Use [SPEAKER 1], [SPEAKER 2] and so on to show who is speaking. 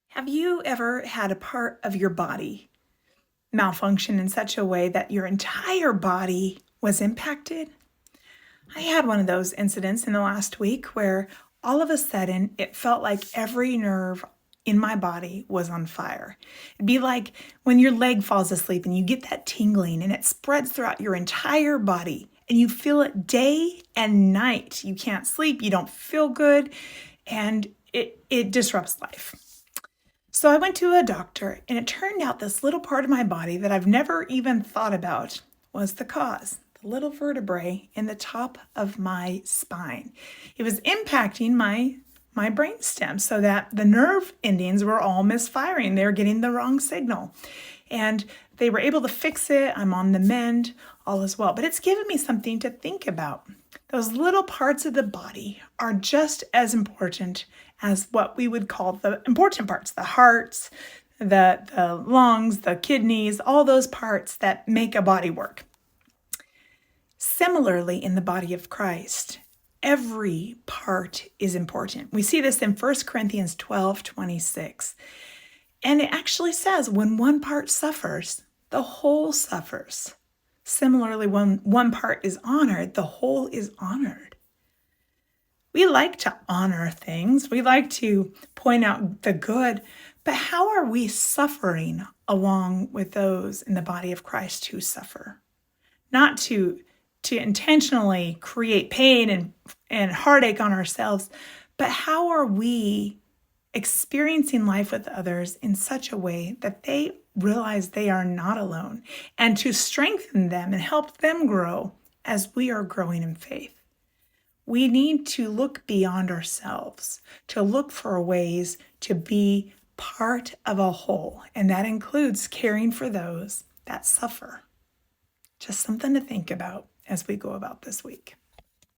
[SPEAKER 1] Have you ever had a part of your body malfunction in such a way that your entire body was impacted? I had one of those incidents in the last week where all of a sudden it felt like every nerve in my body was on fire. It'd be like when your leg falls asleep and you get that tingling and it spreads throughout your entire body and you feel it day and night. You can't sleep, you don't feel good, and it disrupts life. So I went to a doctor, and it turned out this little part of my body that I've never even thought about was the cause. The little vertebrae in the top of my spine. It was impacting my brain stem so that the nerve endings were all misfiring. They were getting the wrong signal. And they were able to fix it. I'm on the mend, all is well. But it's given me something to think about. Those little parts of the body are just as important as what we would call the important parts, the hearts, the lungs, the kidneys, all those parts that make a body work. Similarly, in the body of Christ, every part is important. We see this in 1 Corinthians 12:26. And it actually says when one part suffers, the whole suffers. Similarly, when one part is honored, the whole is honored. We like to honor things. We like to point out the good, but how are we suffering along with those in the body of Christ who suffer? Not to intentionally create pain and heartache on ourselves, but how are we experiencing life with others in such a way that they realize they are not alone, and to strengthen them and help them grow as we are growing in faith? We need to look beyond ourselves, to look for ways to be part of a whole, and that includes caring for those that suffer. Just something to think about as we go about this week.